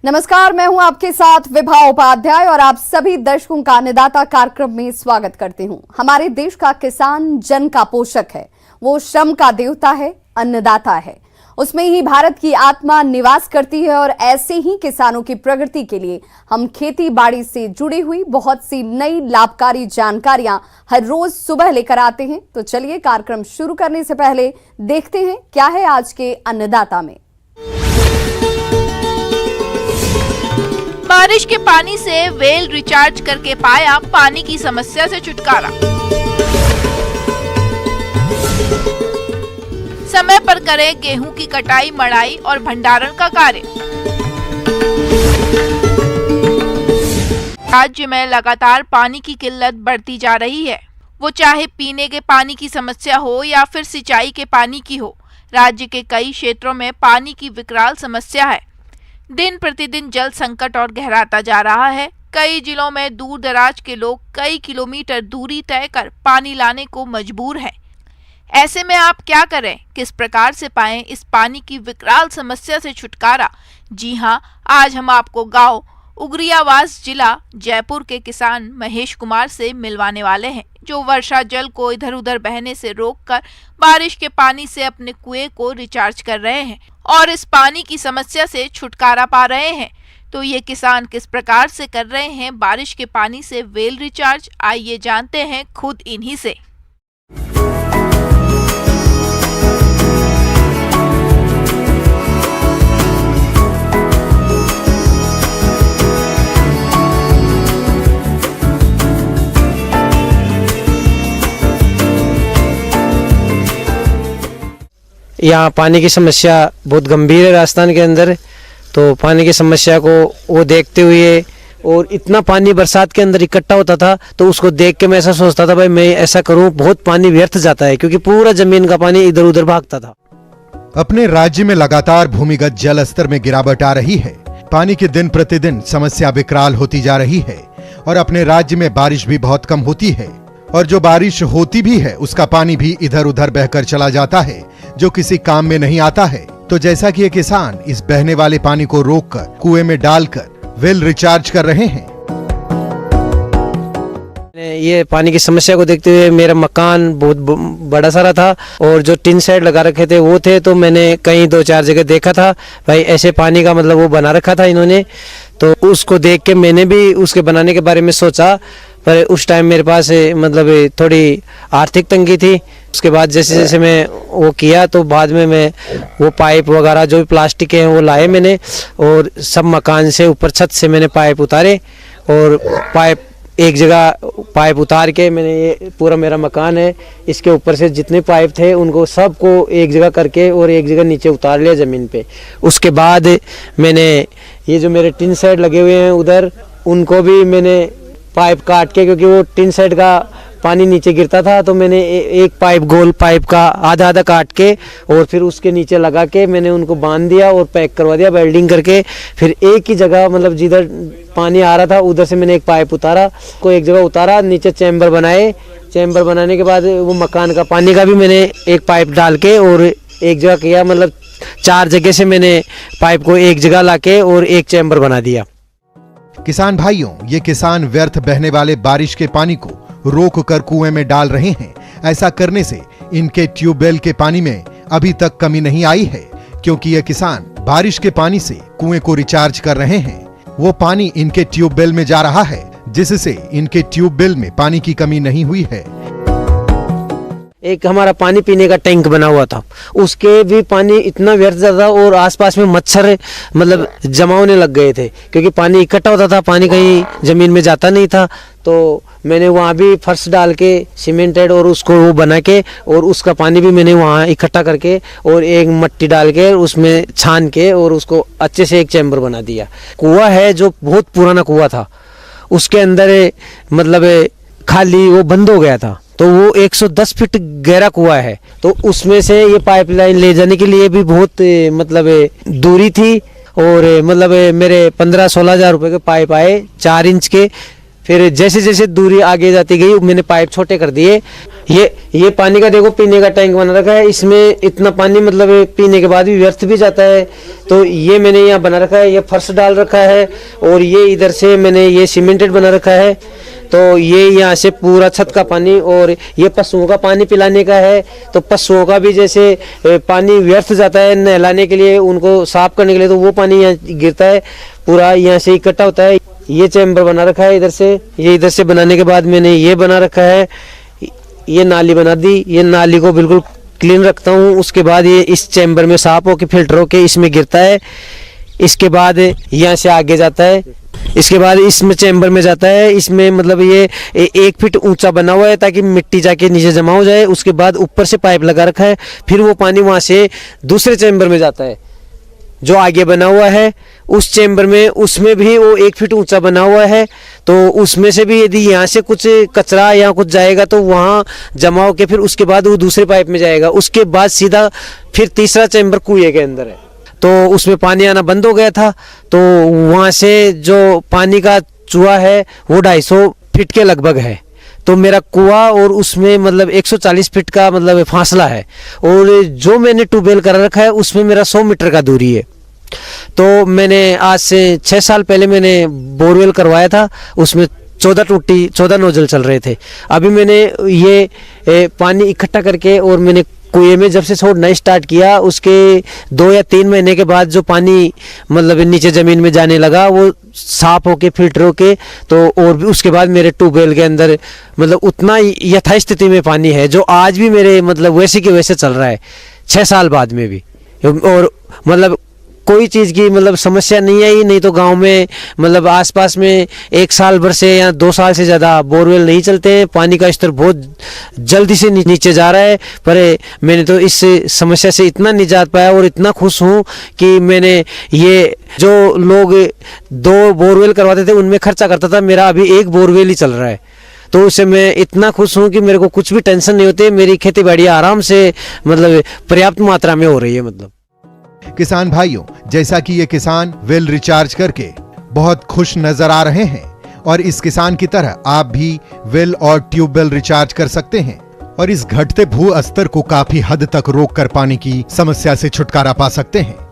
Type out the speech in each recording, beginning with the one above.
नमस्कार, मैं हूं आपके साथ विभा उपाध्याय और आप सभी दर्शकों का अन्नदाता कार्यक्रम में स्वागत करती हूं। हमारे देश का किसान जन का पोषक है, वो श्रम का देवता है, अन्नदाता है। उसमें ही भारत की आत्मा निवास करती है और ऐसे ही किसानों की प्रगति के लिए हम खेती बाड़ी से जुड़ी हुई बहुत सी नई लाभकारी जानकारियां हर रोज सुबह लेकर आते हैं। तो चलिए कार्यक्रम शुरू करने से पहले देखते हैं क्या है आज के अन्नदाता में। बारिश के पानी से वेल रिचार्ज करके पाया पानी की समस्या से छुटकारा। समय पर करें गेहूं की कटाई, मड़ाई और भंडारण का कार्य। राज्य में लगातार पानी की किल्लत बढ़ती जा रही है, वो चाहे पीने के पानी की समस्या हो या फिर सिंचाई के पानी की हो। राज्य के कई क्षेत्रों में पानी की विकराल समस्या है। दिन प्रतिदिन जल संकट और गहराता जा रहा है। कई जिलों में दूर दराज के लोग कई किलोमीटर दूरी तय कर पानी लाने को मजबूर हैं। ऐसे में आप क्या करें, किस प्रकार से पाएं इस पानी की विकराल समस्या से छुटकारा? जी हां, आज हम आपको गांव उगरियावास जिला जयपुर के किसान महेश कुमार से मिलवाने वाले हैं, जो वर्षा जल को इधर उधर बहने से रोककर बारिश के पानी से अपने कुएं को रिचार्ज कर रहे हैं और इस पानी की समस्या से छुटकारा पा रहे हैं। तो ये किसान किस प्रकार से कर रहे हैं बारिश के पानी से वेल रिचार्ज, आइए जानते हैं खुद इन्हीं से। यहाँ पानी की समस्या बहुत गंभीर है राजस्थान के अंदर। तो पानी की समस्या को वो देखते हुए, और इतना पानी बरसात के अंदर इकट्ठा होता था तो उसको देख के मैं ऐसा सोचता था भाई मैं ऐसा करूं, बहुत पानी व्यर्थ जाता है, क्योंकि पूरा जमीन का पानी इधर उधर भागता था। अपने राज्य में लगातार भूमिगत जल स्तर में गिरावट आ रही है। पानी की दिन प्रतिदिन समस्या विकराल होती जा रही है और अपने राज्य में बारिश भी बहुत कम होती है, और जो बारिश होती भी है उसका पानी भी इधर उधर बहकर चला जाता है, जो किसी काम में नहीं आता है। तो जैसा कि ये किसान इस बहने वाले पानी को रोककर कुएं में डालकर वेल रिचार्ज कर रहे हैं। ये पानी की समस्या को देखते हुए मेरा मकान बहुत बड़ा सारा था और जो टिन शेड लगा रखे थे वो थे, तो मैंने कहीं 2-4 जगह देखा था भाई ऐसे पानी का मतलब वो बना रखा था इन्होंने। तो उसको देख के मैंने भी उसके बनाने के बारे में सोचा, पर उस टाइम मेरे पास मतलब थोड़ी आर्थिक तंगी थी। उसके बाद जैसे जैसे मैं वो किया तो बाद में मैं वो पाइप वगैरह जो भी प्लास्टिक के हैं वो लाए मैंने, और सब मकान से ऊपर छत से मैंने पाइप उतारे और पाइप एक जगह पाइप उतार के मैंने, ये पूरा मेरा मकान है, इसके ऊपर से जितने पाइप थे उनको सबको एक जगह करके और एक जगह नीचे उतार लिया ज़मीन पे। उसके बाद मैंने ये जो मेरे टिन शेड लगे हुए हैं उधर, उनको भी मैंने पाइप काट के, क्योंकि वो टिन शेड का पानी नीचे गिरता था, तो मैंने एक पाइप गोल पाइप का आधा आधा काट के और फिर उसके नीचे लगा के मैंने उनको बांध दिया और पैक करवा दिया वेल्डिंग करके। फिर एक ही जगह मतलब जिधर पानी आ रहा था उधर से मैंने एक पाइप उतारा, को एक जगह उतारा, नीचे चैम्बर बनाए। चैम्बर बनाने के बाद वो मकान का पानी का भी मैंने एक पाइप डाल के और एक जगह किया, मतलब 4 जगह से मैंने पाइप को एक जगह लाके और एक चैम्बर बना दिया। किसान भाइयों, ये किसान व्यर्थ बहने वाले बारिश के पानी को रोक कर कुएं में डाल रहे हैं। ऐसा करने से इनके ट्यूबवेल के पानी में अभी तक कमी नहीं आई है, क्योंकि ये किसान बारिश के पानी से कुएं को रिचार्ज कर रहे हैं। वो पानी इनके ट्यूबवेल में जा रहा है, जिससे इनके ट्यूबवेल में पानी की कमी नहीं हुई है। एक हमारा पानी पीने का टैंक बना हुआ था, उसके भी पानी इतना व्यर्थ जाता और आसपास में मच्छर मतलब जमा होने लग गए थे, क्योंकि पानी इकट्ठा होता था, पानी कहीं जमीन में जाता नहीं था। तो मैंने वहाँ भी फर्श डाल के सीमेंटेड और उसको वो बना के और उसका पानी भी मैंने वहाँ इकट्ठा करके और एक मट्टी डाल के उसमें छान के और उसको अच्छे से एक चैम्बर बना दिया। कुआं है जो बहुत पुराना कुआं था, उसके अंदर मतलब खाली वो बंद हो गया था, तो वो 110 फीट गहरा कुआं है। तो उसमें से ये पाइपलाइन ले जाने के लिए भी बहुत मतलब दूरी थी, और मतलब मेरे 15-16 हज़ार रुपए के पाइप आए 4 इंच के, फिर जैसे जैसे दूरी आगे जाती गई मैंने पाइप छोटे कर दिए। ये पानी का देखो पीने का टैंक बना रखा है, इसमें इतना पानी मतलब पीने के बाद भी व्यर्थ भी जाता है। तो ये मैंने यहाँ बना रखा है, ये फर्श डाल रखा है और ये इधर से मैंने ये सीमेंटेड बना रखा है। तो ये यहाँ से पूरा छत का पानी, और ये पशुओं का पानी पिलाने का है। तो पशुओं का भी जैसे पानी व्यर्थ जाता है नहलाने के लिए, उनको साफ करने के लिए, तो वो पानी यहाँ गिरता है, पूरा यहाँ से इकट्ठा होता है। ये चैम्बर बना रखा है इधर से, ये इधर से बनाने के बाद मैंने ये बना रखा है, ये नाली बना दी। ये नाली को बिल्कुल क्लीन रखता हूँ। उसके बाद ये इस चैम्बर में साफ होके फिल्टर होके इसमें गिरता है। इसके बाद यहाँ से आगे जाता है, इसके बाद इसमें चैम्बर में जाता है। इसमें मतलब ये 1 फीट ऊंचा बना हुआ है ताकि मिट्टी जाके नीचे जमा हो जाए। उसके बाद ऊपर से पाइप लगा रखा है, फिर वो पानी वहाँ से दूसरे चैम्बर में जाता है जो आगे बना हुआ है। उस चैम्बर में, उसमें भी वो 1 फीट ऊंचा बना हुआ है। तो उसमें से भी यदि यहाँ से कुछ कचरा या कुछ जाएगा तो वहाँ जमा होकर फिर उसके बाद वो दूसरे पाइप में जाएगा। उसके बाद सीधा फिर तीसरा चैम्बर कुएं के अंदर है। तो उसमें पानी आना बंद हो गया था, तो वहाँ से जो पानी का चूहा है वो 250 फीट के लगभग है। तो मेरा कुआं और उसमें मतलब 140 फीट का मतलब फासला है, और जो मैंने ट्यूबवेल करा रखा है उसमें मेरा 100 मीटर का दूरी है। तो मैंने आज से 6 साल पहले मैंने बोरवेल करवाया था, उसमें 14 नोजल चल रहे थे। अभी मैंने ये पानी इकट्ठा करके और मैंने कुएं में जब से छोड़ना स्टार्ट किया, उसके 2 या 3 महीने के बाद जो पानी मतलब नीचे ज़मीन में जाने लगा वो साफ होके फिल्टर होके, तो और भी उसके बाद मेरे ट्यूबवेल के अंदर मतलब उतना यथास्थिति में पानी है जो आज भी मेरे मतलब वैसे के वैसे चल रहा है 6 साल बाद में भी। और मतलब कोई चीज़ की मतलब समस्या नहीं आई। नहीं तो गांव में मतलब आसपास में 1 साल भर से या 2 साल से ज़्यादा बोरवेल नहीं चलते हैं। पानी का स्तर बहुत जल्दी से नीचे जा रहा है। पर मैंने तो इस समस्या से इतना निजात पाया और इतना खुश हूँ कि मैंने ये जो लोग 2 बोरवेल करवाते थे उनमें खर्चा करता था, मेरा अभी 1 बोरवेल ही चल रहा है। तो उससे मैं इतना खुश हूँ कि मेरे को कुछ भी टेंशन नहीं होती। मेरी खेती बाड़ी आराम से मतलब पर्याप्त मात्रा में हो रही है। मतलब किसान भाइयों, जैसा कि ये किसान वेल रिचार्ज करके बहुत खुश नजर आ रहे हैं, और इस किसान की तरह आप भी वेल और ट्यूबवेल रिचार्ज कर सकते हैं और इस घटते भू स्तर को काफी हद तक रोककर पानी की समस्या से छुटकारा पा सकते हैं।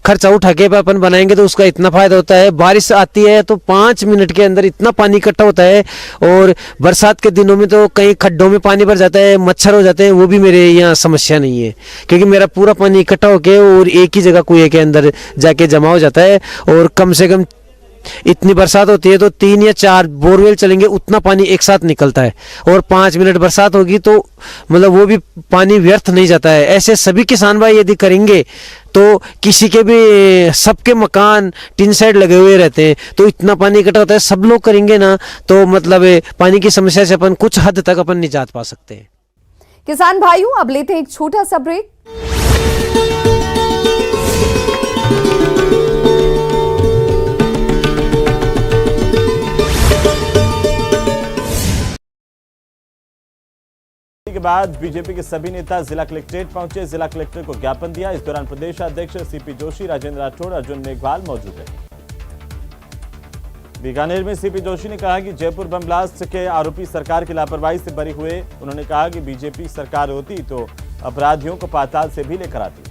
खर्चा उठा के अपन बनाएंगे तो उसका इतना फायदा होता है। बारिश आती है तो 5 मिनट के अंदर इतना पानी इकट्ठा होता है, और बरसात के दिनों में तो कई खड्डों में पानी भर जाता है, मच्छर हो जाते हैं। वो भी मेरे यहाँ समस्या नहीं है, क्योंकि मेरा पूरा पानी इकट्ठा होके और एक ही जगह कुएं के अंदर जाके जमा हो जाता है। और कम से कम इतनी बरसात होती है तो 3 या 4 बोरवेल चलेंगे उतना पानी एक साथ निकलता है, और 5 मिनट बरसात होगी तो मतलब वो भी पानी व्यर्थ नहीं जाता है। ऐसे सभी किसान भाई यदि करेंगे तो किसी के भी, सबके मकान टिन शेड लगे हुए रहते हैं तो इतना पानी इकट्ठा होता है। सब लोग करेंगे ना तो मतलब पानी की समस्या से अपन कुछ हद तक अपन निजात पा सकते हैं। किसान भाइयों, अब लेते हैं एक छोटा सा ब्रेक। के बाद बीजेपी के सभी नेता जिला कलेक्ट्रेट पहुंचे, जिला कलेक्टर को ज्ञापन दिया। इस दौरान प्रदेश अध्यक्ष सीपी जोशी, राजेंद्र राठौड़, अर्जुन मेघवाल मौजूद रहे। बीकानेर में सीपी जोशी ने कहा कि जयपुर बम ब्लास्ट के आरोपी सरकार की लापरवाही से बरी हुए। उन्होंने कहा कि बीजेपी सरकार होती तो अपराधियों को पाताल से भी लेकर आती।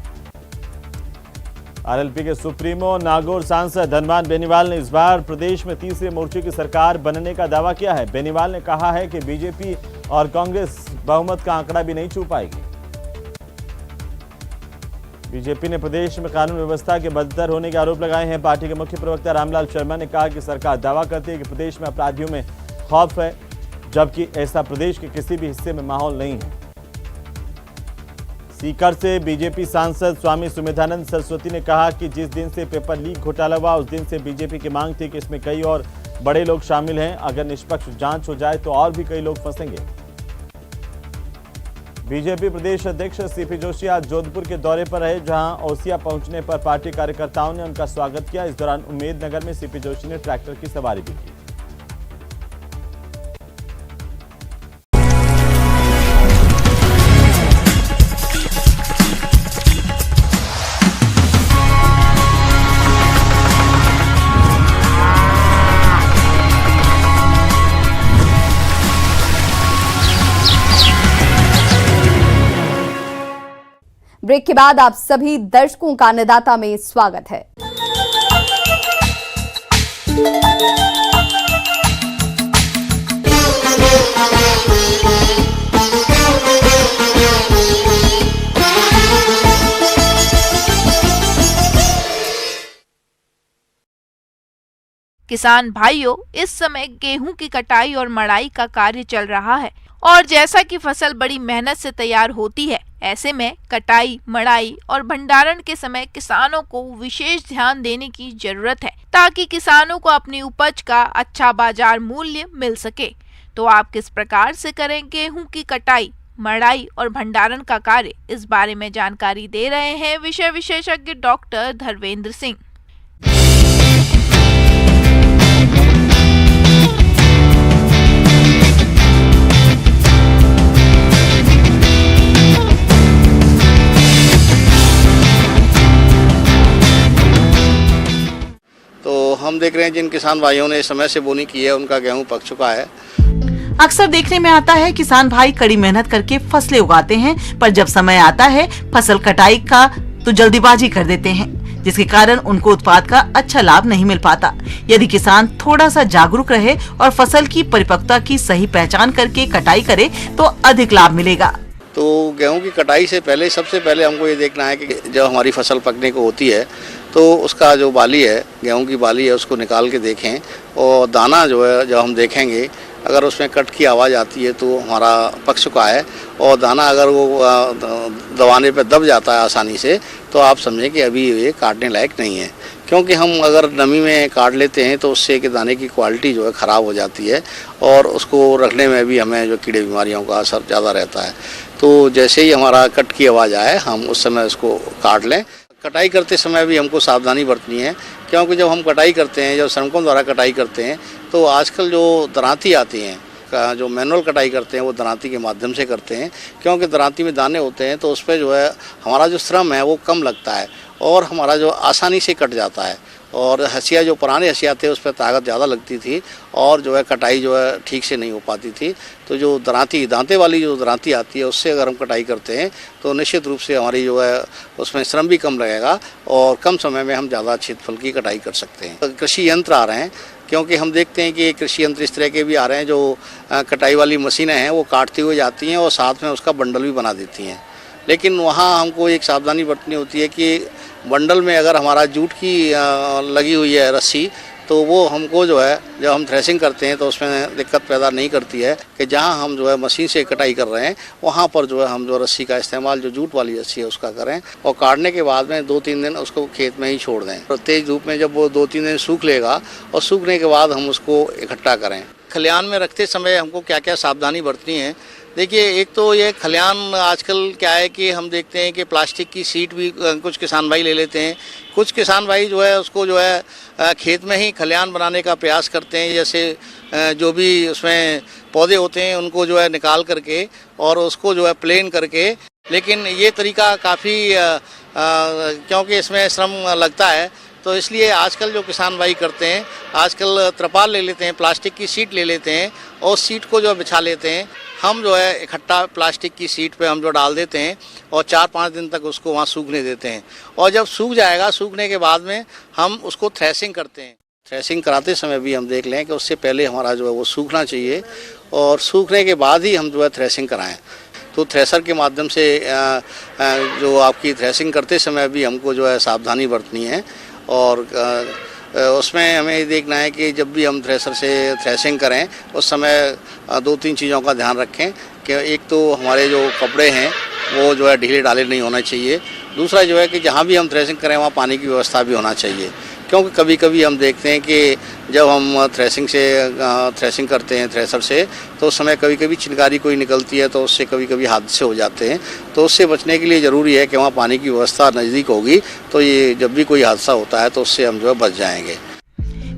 आरएलपी के सुप्रीमो नागौर सांसद धनवान बेनीवाल ने इस बार प्रदेश में तीसरे मोर्चे की सरकार बनने का दावा किया है। बेनीवाल ने कहा है कि बीजेपी और कांग्रेस बहुमत का आंकड़ा भी नहीं छू पाएगी। बीजेपी ने प्रदेश में कानून व्यवस्था के बदतर होने के आरोप लगाए हैं। पार्टी के मुख्य प्रवक्ता रामलाल शर्मा ने कहा कि सरकार दावा करती है कि प्रदेश में अपराधियों में खौफ है, जबकि ऐसा प्रदेश के किसी भी हिस्से में माहौल नहीं है। सीकर से बीजेपी सांसद स्वामी सुमेधानंद सरस्वती ने कहा कि जिस दिन से पेपर लीक घोटाला हुआ उस दिन से बीजेपी की मांग थी कि इसमें कई और बड़े लोग शामिल हैं। अगर निष्पक्ष जांच हो जाए तो और भी कई लोग फंसेंगे। बीजेपी प्रदेश अध्यक्ष सीपी जोशी आज जोधपुर के दौरे पर रहे, जहां ओसिया पहुंचने पर पार्टी कार्यकर्ताओं ने उनका स्वागत किया। इस दौरान उम्मेद नगर में सीपी जोशी ने ट्रैक्टर की सवारी भी की। ब्रेक के बाद आप सभी दर्शकों का अन्नदाता में स्वागत है। किसान भाइयों, इस समय गेहूं की कटाई और मड़ाई का कार्य चल रहा है और जैसा कि फसल बड़ी मेहनत से तैयार होती है, ऐसे में कटाई, मड़ाई और भंडारण के समय किसानों को विशेष ध्यान देने की जरूरत है ताकि किसानों को अपनी उपज का अच्छा बाजार मूल्य मिल सके। तो आप किस प्रकार से करें गेहूं की कटाई, मड़ाई और भंडारण का कार्य, इस बारे में जानकारी दे रहे हैं विषय विशेषज्ञ डॉक्टर धर्मेंद्र सिंह। तो हम देख रहे हैं जिन किसान भाइयों ने समय से बोनी की है उनका गेहूं पक चुका है। अक्सर देखने में आता है किसान भाई कड़ी मेहनत करके फसलें उगाते हैं, पर जब समय आता है फसल कटाई का तो जल्दीबाजी कर देते हैं, जिसके कारण उनको उत्पाद का अच्छा लाभ नहीं मिल पाता। यदि किसान थोड़ा सा जागरूक रहे और फसल की परिपक्वता की सही पहचान करके कटाई करे तो अधिक लाभ मिलेगा। तो गेहूं की कटाई से पहले सबसे पहले हमको ये देखना है कि जब हमारी फसल पकने को होती है तो उसका जो बाली है, गेहूं की बाली है, उसको निकाल के देखें और दाना जो है जब हम देखेंगे अगर उसमें कट की आवाज़ आती है तो हमारा पक चुका है, और दाना अगर वो दबाने पे दब जाता है आसानी से तो आप समझें कि अभी ये काटने लायक नहीं है। क्योंकि हम अगर नमी में काट लेते हैं तो उससे कि दाने की क्वालिटी जो है ख़राब हो जाती है और उसको रखने में भी हमें जो कीड़े बीमारियों का असर ज़्यादा रहता है। तो जैसे ही हमारा कट की आवाज़ आए हम उस समय उसको काट लें। कटाई करते समय भी हमको सावधानी बरतनी है, क्योंकि जब हम कटाई करते हैं, जब श्रमिकों द्वारा कटाई करते हैं तो आजकल जो दरांती आती हैं, जो मैनुअल कटाई करते हैं वो दरांती के माध्यम से करते हैं, क्योंकि दरांती में दाने होते हैं तो उस पर जो है हमारा जो श्रम है वो कम लगता है और हमारा जो आसानी से कट जाता है। और हसिया जो पुराने हसिया थे उस पर ताकत ज़्यादा लगती थी और जो है कटाई जो है ठीक से नहीं हो पाती थी। तो जो दांते वाली जो दरांती आती है उससे अगर हम कटाई करते हैं तो निश्चित रूप से हमारी जो है उसमें श्रम भी कम लगेगा और कम समय में हम ज़्यादा क्षेत्रफल की कटाई कर सकते हैं। कृषि यंत्र आ रहे हैं, क्योंकि हम देखते हैं कि कृषि यंत्र इस तरह के भी आ रहे हैं जो कटाई वाली मशीनें हैं वो काटती हुई जाती हैं और साथ में उसका बंडल भी बना देती हैं। लेकिन वहाँ हमको एक सावधानी बरतनी होती है कि बंडल में अगर हमारा जूट की लगी हुई है रस्सी तो वो हमको जो है जब हम थ्रेसिंग करते हैं तो उसमें दिक्कत पैदा नहीं करती है कि जहाँ हम जो है मशीन से कटाई कर रहे हैं वहाँ पर जो है हम जो रस्सी का इस्तेमाल जो जूट वाली रस्सी है उसका करें और काटने के बाद में 2-3 दिन उसको खेत में ही छोड़ दें। तो तेज़ धूप में जब वो 2-3 दिन सूख लेगा और सूखने के बाद हम उसको इकट्ठा करें। खलिहान में रखते समय हमको क्या क्या सावधानी बरतनी है। देखिए, एक तो ये खलिहान आजकल क्या है कि हम देखते हैं कि प्लास्टिक की सीट भी कुछ किसान भाई ले लेते हैं। कुछ किसान भाई जो है उसको जो है खेत में ही खलिहान बनाने का प्रयास करते हैं, जैसे जो भी उसमें पौधे होते हैं उनको जो है निकाल करके और उसको जो है प्लेन करके। लेकिन ये तरीका काफ़ी क्योंकि इसमें श्रम लगता है तो इसलिए आजकल जो किसान भाई करते हैं आजकल त्रिपाल ले लेते हैं, प्लास्टिक की सीट ले लेते हैं और सीट को जो बिछा लेते हैं। हम जो है इकट्ठा प्लास्टिक की सीट पे हम जो डाल देते हैं और 4-5 दिन तक उसको वहाँ सूखने देते हैं और जब सूख जाएगा, सूखने के बाद में हम उसको थ्रेसिंग करते हैं। थ्रेसिंग कराते समय भी हम देख लें कि उससे पहले हमारा जो है वो सूखना चाहिए और सूखने के बाद ही हम जो है थ्रेसिंग कराएं। तो थ्रेसर के माध्यम से जो आपकी थ्रेसिंग करते समय भी हमको जो है सावधानी बरतनी है और उसमें हमें ये देखना है कि जब भी हम थ्रेसर से थ्रेसिंग करें उस समय 2-3 चीज़ों का ध्यान रखें कि एक तो हमारे जो कपड़े हैं वो जो है ढीले ढाले नहीं होना चाहिए। दूसरा जो है कि जहाँ भी हम थ्रेसिंग करें वहाँ पानी की व्यवस्था भी होना चाहिए, क्योंकि कभी कभी हम देखते हैं कि जब हम थ्रेसिंग करते हैं थ्रेसर से तो उस समय कभी कभी चिनगारी कोई निकलती है तो उससे कभी कभी हादसे हो जाते हैं। तो उससे बचने के लिए ज़रूरी है कि वहाँ पानी की व्यवस्था नज़दीक होगी तो ये जब भी कोई हादसा होता है तो उससे हम जो है बच जाएंगे।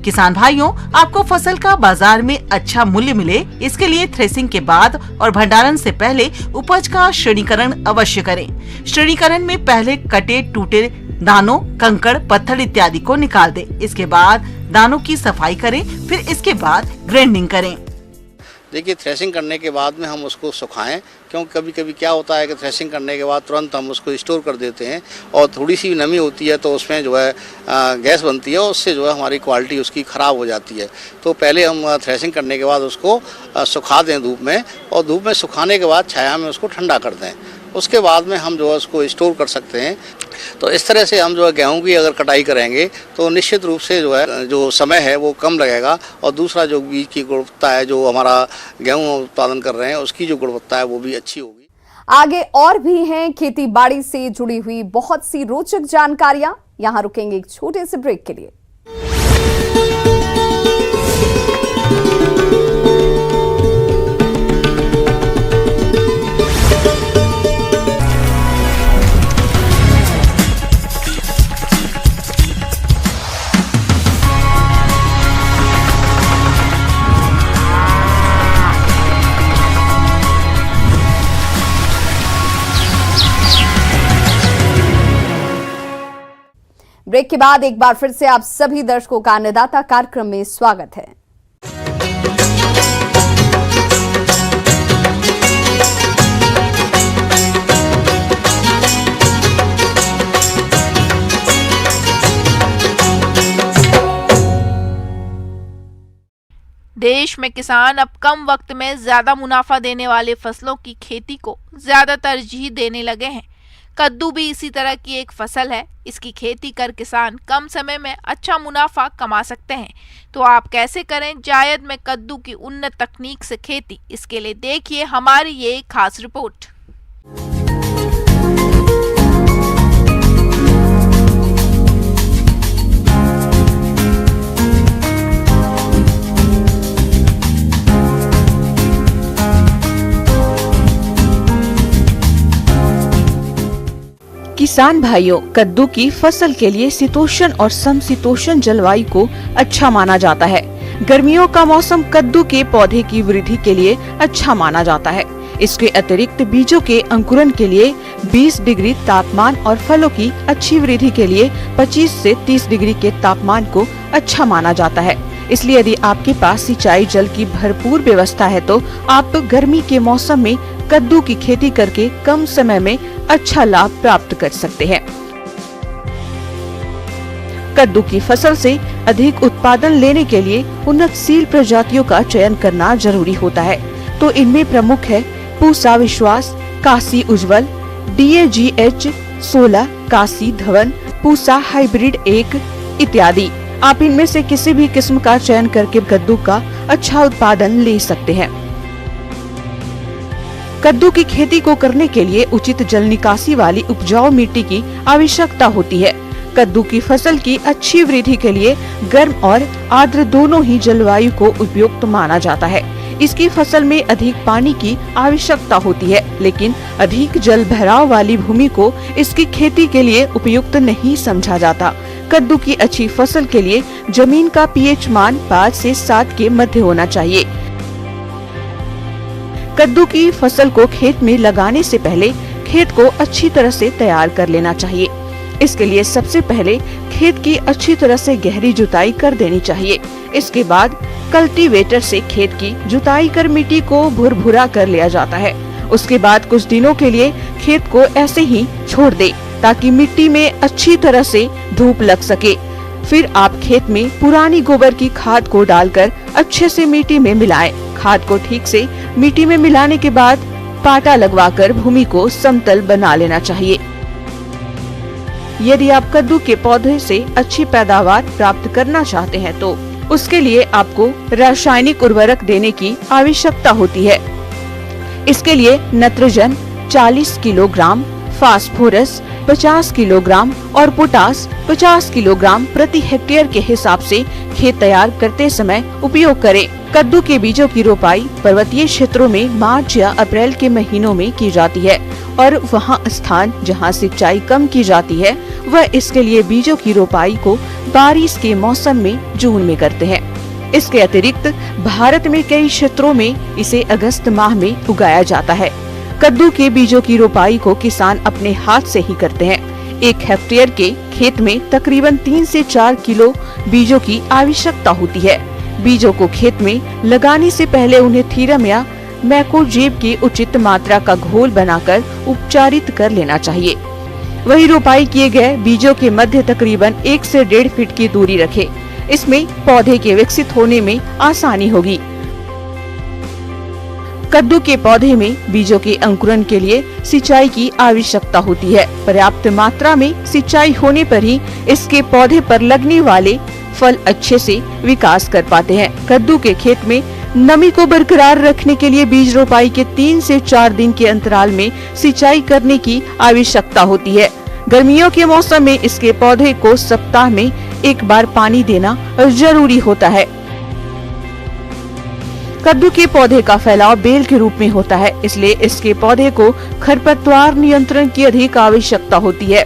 किसान भाइयों, आपको फसल का बाजार में अच्छा मूल्य मिले इसके लिए थ्रेसिंग के बाद और भंडारण से पहले उपज का श्रेणीकरण अवश्य करें। श्रेणीकरण में पहले कटे टूटे दानों, कंकड़, पत्थर इत्यादि को निकाल दें। इसके बाद दानों की सफाई करें, फिर इसके बाद ग्राइंडिंग करें। देखिए थ्रेसिंग करने के बाद में हम उसको सुखाएं, क्योंकि कभी कभी क्या होता है कि थ्रेसिंग करने के बाद तुरंत हम उसको स्टोर कर देते हैं और थोड़ी सी नमी होती है तो उसमें जो है गैस बनती है और उससे जो है हमारी क्वालिटी उसकी ख़राब हो जाती है। तो पहले हम थ्रेसिंग करने के बाद उसको सुखा दें धूप में, और धूप में सुखाने के बाद छाया में उसको ठंडा कर दें, उसके बाद में हम जो है उसको स्टोर कर सकते हैं। तो इस तरह से हम जो है गेहूं की अगर कटाई करेंगे तो निश्चित रूप से जो है जो समय है वो कम लगेगा, और दूसरा जो बीज की गुणवत्ता है, जो हमारा गेहूं उत्पादन कर रहे हैं उसकी जो गुणवत्ता है वो भी अच्छी होगी। आगे और भी हैं खेती बाड़ी से जुड़ी हुई बहुत सी रोचक जानकारियां। यहां रुकेंगे एक छोटे से ब्रेक के लिए। ब्रेक के बाद एक बार फिर से आप सभी दर्शकों का अन्नदाता कार्यक्रम में स्वागत है। देश में किसान अब कम वक्त में ज्यादा मुनाफा देने वाले फसलों की खेती को ज्यादा तरजीह देने लगे हैं। कद्दू भी इसी तरह की एक फसल है। इसकी खेती कर किसान कम समय में अच्छा मुनाफा कमा सकते हैं। तो आप कैसे करें जायद में कद्दू की उन्नत तकनीक से खेती, इसके लिए देखिए हमारी ये खास रिपोर्ट। किसान भाइयों, कद्दू की फसल के लिए शीतोष्ण और समशीतोष्ण जलवायु को अच्छा माना जाता है। गर्मियों का मौसम कद्दू के पौधे की वृद्धि के लिए अच्छा माना जाता है। इसके अतिरिक्त बीजों के अंकुरन के लिए 20 डिग्री तापमान और फलों की अच्छी वृद्धि के लिए 25 से 30 डिग्री के तापमान को अच्छा माना जाता है। इसलिए यदि आपके पास सिंचाई जल की भरपूर व्यवस्था है तो आप गर्मी के मौसम में कद्दू की खेती करके कम समय में अच्छा लाभ प्राप्त कर सकते हैं। कद्दू की फसल से अधिक उत्पादन लेने के लिए उन्नतशील प्रजातियों का चयन करना जरूरी होता है। तो इनमें प्रमुख है पूसा विश्वास, काशी उज्जवल, DAGH 16, काशी धवन, पूसा हाइब्रिड 1 इत्यादि। आप इनमें से किसी भी किस्म का चयन करके कद्दू का अच्छा उत्पादन ले सकते हैं। कद्दू की खेती को करने के लिए उचित जल निकासी वाली उपजाऊ मिट्टी की आवश्यकता होती है। कद्दू की फसल की अच्छी वृद्धि के लिए गर्म और आर्द्र दोनों ही जलवायु को उपयुक्त माना जाता है। इसकी फसल में अधिक पानी की आवश्यकता होती है, लेकिन अधिक जल भराव वाली भूमि को इसकी खेती के लिए उपयुक्त नहीं समझा जाता। कद्दू की अच्छी फसल के लिए जमीन का pH मान 5 से 7 के मध्य होना चाहिए। कद्दू की फसल को खेत में लगाने से पहले खेत को अच्छी तरह से तैयार कर लेना चाहिए। इसके लिए सबसे पहले खेत की अच्छी तरह से गहरी जुताई कर देनी चाहिए। इसके बाद कल्टीवेटर से खेत की जुताई कर मिट्टी को भुरभुरा कर लिया जाता है। उसके बाद कुछ दिनों के लिए खेत को ऐसे ही छोड़ दे ताकि मिट्टी में अच्छी तरह से धूप लग सके। फिर आप खेत में पुरानी गोबर की खाद को डालकर अच्छे से मिट्टी में मिलाएं। खाद को ठीक से मिट्टी में मिलाने के बाद पाटा लगवाकर भूमि को समतल बना लेना चाहिए। यदि आप कद्दू के पौधे से अच्छी पैदावार प्राप्त करना चाहते हैं तो उसके लिए आपको रासायनिक उर्वरक देने की आवश्यकता होती है। इसके लिए नाइट्रोजन 40 किलोग्राम, फास्फोरस 50 किलोग्राम और पोटास 50 किलोग्राम प्रति हेक्टेयर के हिसाब से खेत तैयार करते समय उपयोग करें। कद्दू के बीजों की रोपाई पर्वतीय क्षेत्रों में मार्च या अप्रैल के महीनों में की जाती है और वहां स्थान जहां सिंचाई कम की जाती है वह इसके लिए बीजों की रोपाई को बारिश के मौसम में जून में करते हैं। इसके अतिरिक्त भारत में कई क्षेत्रों में इसे अगस्त माह में उगाया जाता है। कद्दू के बीजों की रोपाई को किसान अपने हाथ से ही करते हैं। 1 हेक्टेयर के खेत में तकरीबन 3 से 4 किलो बीजों की आवश्यकता होती है। बीजों को खेत में लगाने से पहले उन्हें थीरम या मैकोजेब की उचित मात्रा का घोल बनाकर उपचारित कर लेना चाहिए। वही रोपाई किए गए बीजों के मध्य तकरीबन 1 से 1.5 फीट की दूरी रखें। इसमें पौधे के विकसित होने में आसानी होगी। कद्दू के पौधे में बीजों के अंकुरन के लिए सिंचाई की आवश्यकता होती है। पर्याप्त मात्रा में सिंचाई होने पर ही इसके पौधे पर लगने वाले फल अच्छे से विकास कर पाते हैं। कद्दू के खेत में नमी को बरकरार रखने के लिए बीज रोपाई के 3 से 4 दिन के अंतराल में सिंचाई करने की आवश्यकता होती है। गर्मियों के मौसम में इसके पौधे को सप्ताह में 1 बार पानी देना जरूरी होता है। कद्दू के पौधे का फैलाव बेल के रूप में होता है, इसलिए इसके पौधे को खरपतवार नियंत्रण की अधिक आवश्यकता होती है।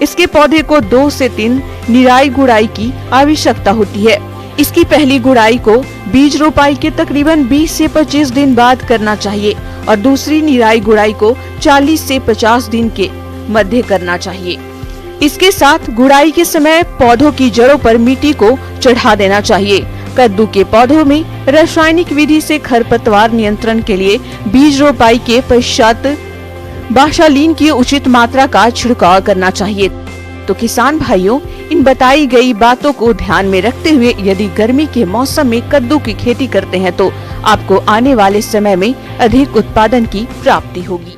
इसके पौधे को 2 से 3 निराई गुड़ाई की आवश्यकता होती है। इसकी पहली गुड़ाई को बीज रोपाई के तकरीबन 20 से 25 दिन बाद करना चाहिए और दूसरी निराई गुड़ाई को 40 से 50 दिन के मध्य करना चाहिए। इसके साथ गुड़ाई के समय पौधों की जड़ों पर मिट्टी को चढ़ा देना चाहिए। कद्दू के पौधों में रासायनिक विधि से खरपतवार नियंत्रण के लिए बीज रोपाई के पश्चात बाशालीन की उचित मात्रा का छिड़काव करना चाहिए। तो किसान भाइयों, इन बताई गई बातों को ध्यान में रखते हुए यदि गर्मी के मौसम में कद्दू की खेती करते हैं तो आपको आने वाले समय में अधिक उत्पादन की प्राप्ति होगी।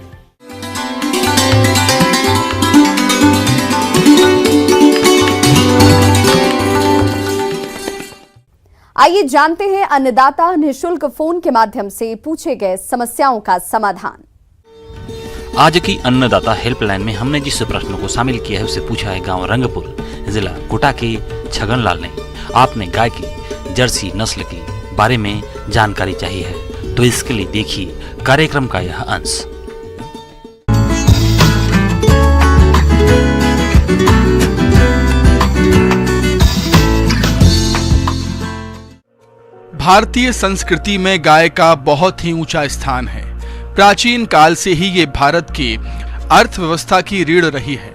आइए जानते हैं अन्नदाता निःशुल्क फोन के माध्यम से पूछे गए समस्याओं का समाधान। आज की अन्नदाता हेल्पलाइन में हमने जिस प्रश्न को शामिल किया है उसे पूछा है गांव रंगपुर जिला कोटा के छगनलाल ने। आपने गाय की जर्सी नस्ल के बारे में जानकारी चाहिए है, तो इसके लिए देखिए कार्यक्रम का यह अंश। भारतीय संस्कृति में गाय का बहुत ही ऊंचा स्थान है। प्राचीन काल से ही ये भारत की अर्थव्यवस्था की रीढ़ रही है।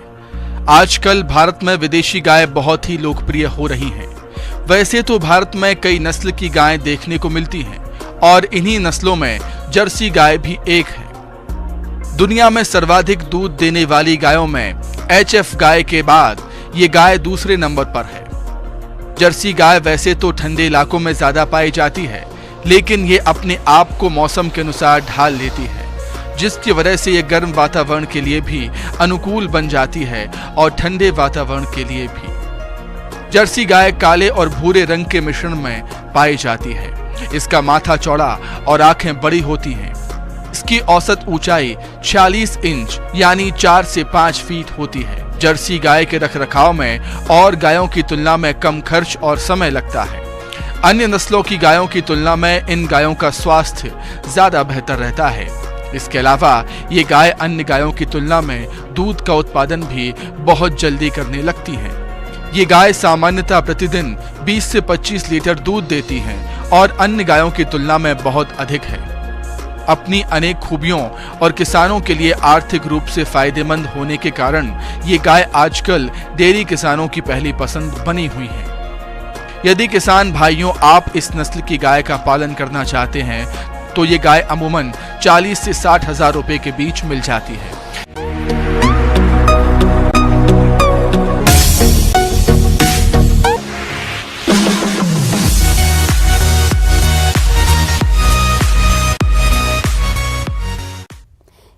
आजकल भारत में विदेशी गाय बहुत ही लोकप्रिय हो रही हैं। वैसे तो भारत में कई नस्ल की गायें देखने को मिलती हैं और इन्हीं नस्लों में जर्सी गाय भी एक है। दुनिया में सर्वाधिक दूध देने वाली गायों में HF गाय के बाद ये गाय दूसरे नंबर पर है। जर्सी गाय वैसे तो ठंडे इलाकों में ज्यादा पाई जाती है, लेकिन ये अपने आप को मौसम के अनुसार ढाल लेती है, जिसकी वजह से ये गर्म वातावरण के लिए भी अनुकूल बन जाती है और ठंडे वातावरण के लिए भी। जर्सी गाय काले और भूरे रंग के मिश्रण में पाई जाती है। इसका माथा चौड़ा और आंखें बड़ी होती हैं। इसकी औसत ऊंचाई 46 इंच यानी 4 से 5 फीट होती है। जर्सी गाय के रखरखाव में और गायों की तुलना में कम खर्च और समय लगता है। अन्य नस्लों की गायों की तुलना में इन गायों का स्वास्थ्य ज्यादा बेहतर रहता है। इसके अलावा ये गाय अन्य गायों की तुलना में दूध का उत्पादन भी बहुत जल्दी करने लगती हैं। ये गाय सामान्यतः प्रतिदिन 20 से 25 लीटर दूध देती हैं और अन्य गायों की तुलना में बहुत अधिक है। अपनी अनेक खूबियों और किसानों के लिए आर्थिक रूप से फायदेमंद होने के कारण ये गाय आजकल डेयरी किसानों की पहली पसंद बनी हुई है। यदि किसान भाइयों आप इस नस्ल की गाय का पालन करना चाहते हैं तो ये गाय अमूमन 40 से 60 हजार रुपए के बीच मिल जाती है।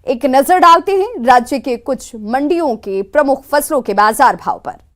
एक नजर डालते हैं राज्य के कुछ मंडियों के प्रमुख फसलों के बाजार भाव पर।